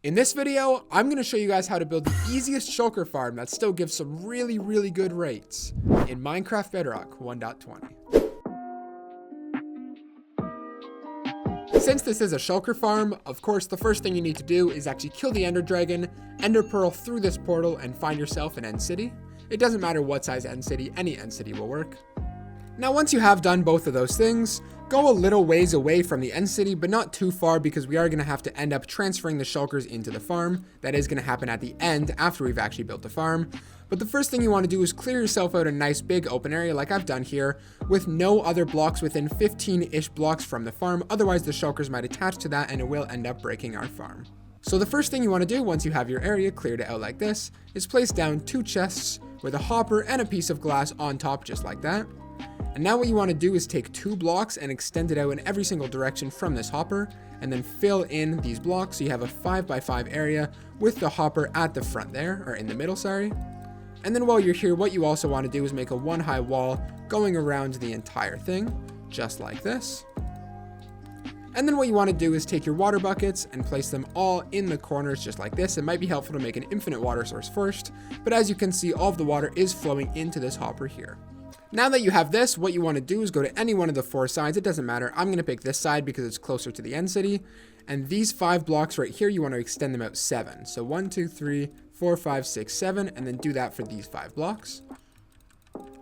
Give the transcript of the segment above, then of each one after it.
In this video, I'm going to show you guys how to build the easiest shulker farm that still gives some really good rates in Minecraft Bedrock 1.20. Since this is a shulker farm, of course the first thing you need to do is actually kill the ender dragon, ender pearl through this portal, and find yourself an end city. It doesn't matter what size end city, any end city will work. Now once you have done both of those things, go a little ways away from the end city, but not too far, because we are going to have to end up transferring the shulkers into the farm. That is going to happen at the end after we've actually built the farm. But the first thing you want to do is clear yourself out a nice big open area like I've done here, with no other blocks within 15-ish blocks from the farm, otherwise the shulkers might attach to that and it will end up breaking our farm. So the first thing you want to do once you have your area cleared out like this, is place down 2 chests with a hopper and a piece of glass on top just like that. And now what you want to do is take 2 blocks and extend it out in every single direction from this hopper, and then fill in these blocks so you have a 5x5 area with the hopper at the front there, or in the middle, sorry. And then while you're here, what you also want to do is make a 1 high wall going around the entire thing, just like this. And then what you want to do is take your water buckets and place them all in the corners just like this. It might be helpful to make an infinite water source first, but as you can see, all of the water is flowing into this hopper here. Now that you have this, what you want to do is go to any one of the 4 sides. It doesn't matter. I'm going to pick this side because it's closer to the end city. And these 5 blocks right here, you want to extend them out 7. So 1, 2, 3, 4, 5, 6, 7, and then do that for these 5 blocks.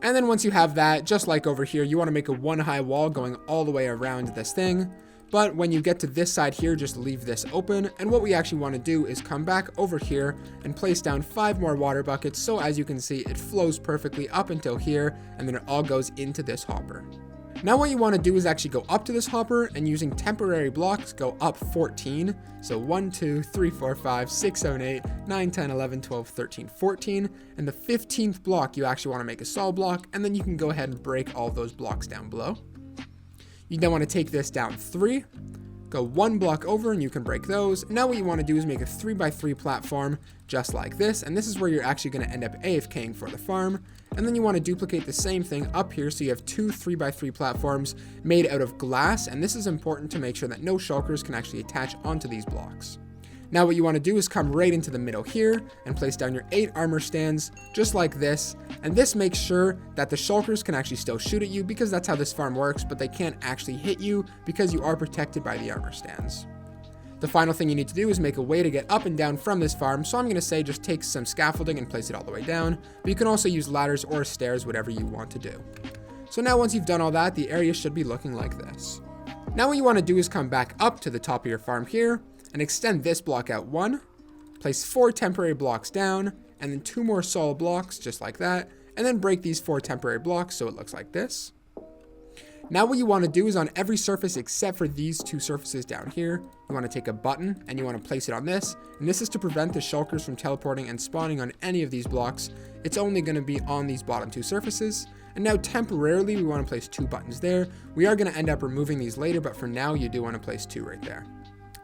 And then once you have that, just like over here, you want to make a 1 high wall going all the way around this thing. But when you get to this side here, just leave this open. And what we actually want to do is come back over here and place down 5 more water buckets. So as you can see, it flows perfectly up until here, and then it all goes into this hopper. Now what you want to do is actually go up to this hopper, and using temporary blocks, go up 14. So 1, 2, 3, 4, 5, 6, 7, 8, 9, 10, 11, 12, 13, 14. And the 15th block, you actually want to make a solid block, and then you can go ahead and break all those blocks down below. You then want to take this down 3, go 1 block over, and you can break those. Now what you want to do is make a 3x3 platform just like this, and this is where you're actually going to end up AFKing for the farm. And then you want to duplicate the same thing up here, so you have 2 3x3 platforms made out of glass, and this is important to make sure that no shulkers can actually attach onto these blocks. Now what you want to do is come right into the middle here and place down your 8 armor stands just like this, and this makes sure that the shulkers can actually still shoot at you, because that's how this farm works, but they can't actually hit you because you are protected by the armor stands. The final thing you need to do is make a way to get up and down from this farm, so I'm going to say just take some scaffolding and place it all the way down, but you can also use ladders or stairs, whatever you want to do. So now once you've done all that, the area should be looking like this. Now what you want to do is come back up to the top of your farm here, and extend this block out 1, place 4 temporary blocks down, and then 2 more solid blocks just like that, and then break these 4 temporary blocks so it looks like this. Now what you want to do is on every surface except for these 2 surfaces down here, you want to take a button and you want to place it on this, and this is to prevent the shulkers from teleporting and spawning on any of these blocks. It's only going to be on these bottom 2 surfaces. And now temporarily we want to place 2 buttons there. We are going to end up removing these later, but for now you do want to place 2 right there.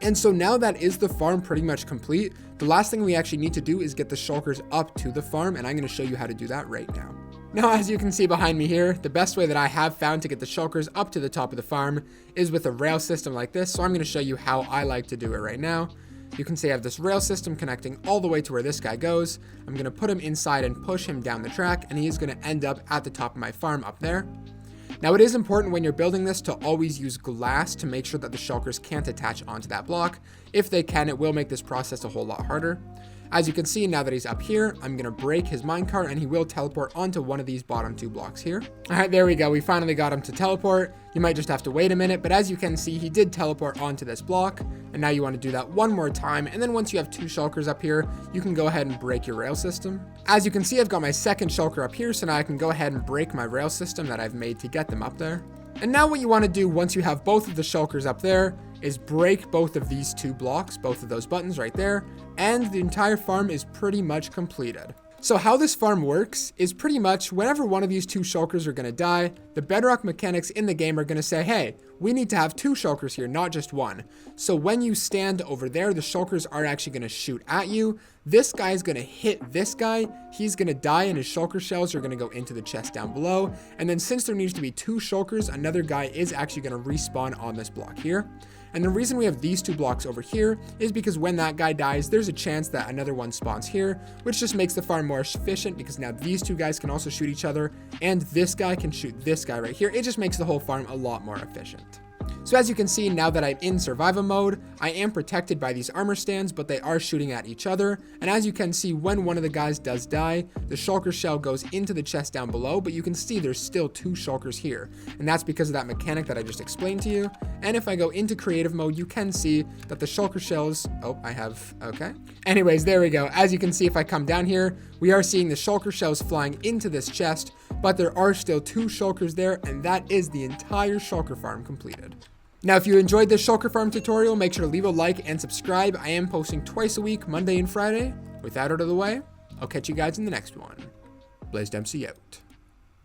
And so now that is the farm pretty much complete. The last thing we actually need to do is get the shulkers up to the farm, and I'm going to show you how to do that right now. Now, as you can see behind me here, the best way that I have found to get the shulkers up to the top of the farm is with a rail system like this. So I'm going to show you how I like to do it right now. You can see I have this rail system connecting all the way to where this guy goes. I'm going to put him inside and push him down the track, and he's going to end up at the top of my farm up there. Now it is important when you're building this to always use glass to make sure that the shulkers can't attach onto that block. If they can, it will make this process a whole lot harder. As you can see, now that he's up here, I'm going to break his minecart and he will teleport onto one of these bottom 2 blocks here. Alright, there we go. We finally got him to teleport. You might just have to wait a minute, but as you can see, he did teleport onto this block. And now you want to do that 1 more time. And then once you have 2 shulkers up here, you can go ahead and break your rail system. As you can see, I've got my 2nd shulker up here, so now I can go ahead and break my rail system that I've made to get them up there. And now what you want to do once you have both of the shulkers up there is break both of these 2 blocks, both of those buttons right there, and the entire farm is pretty much completed. So how this farm works is pretty much whenever one of these 2 shulkers are going to die, the bedrock mechanics in the game are going to say, hey, we need to have 2 shulkers here, not just 1. So when you stand over there, the shulkers are actually going to shoot at you. This guy is going to hit this guy. He's going to die, and his shulker shells are going to go into the chest down below. And then since there needs to be 2 shulkers, another guy is actually going to respawn on this block here. And the reason we have these 2 blocks over here is because when that guy dies, there's a chance that another one spawns here, which just makes the farm more efficient because now these 2 guys can also shoot each other and this guy can shoot this guy right here. It just makes the whole farm a lot more efficient. So as you can see, now that I'm in survival mode, I am protected by these armor stands, but they are shooting at each other. And as you can see, when one of the guys does die, the shulker shell goes into the chest down below, but you can see there's still 2 shulkers here. And that's because of that mechanic that I just explained to you. And if I go into creative mode, you can see that the shulker shells, okay. Anyways, there we go. As you can see, if I come down here, we are seeing the shulker shells flying into this chest, but there are still 2 shulkers there, and that is the entire shulker farm completed. Now, if you enjoyed this shulker farm tutorial, make sure to leave a like and subscribe. I am posting twice a week, Monday and Friday. With that out of the way, I'll catch you guys in the next one. BlazedMC out.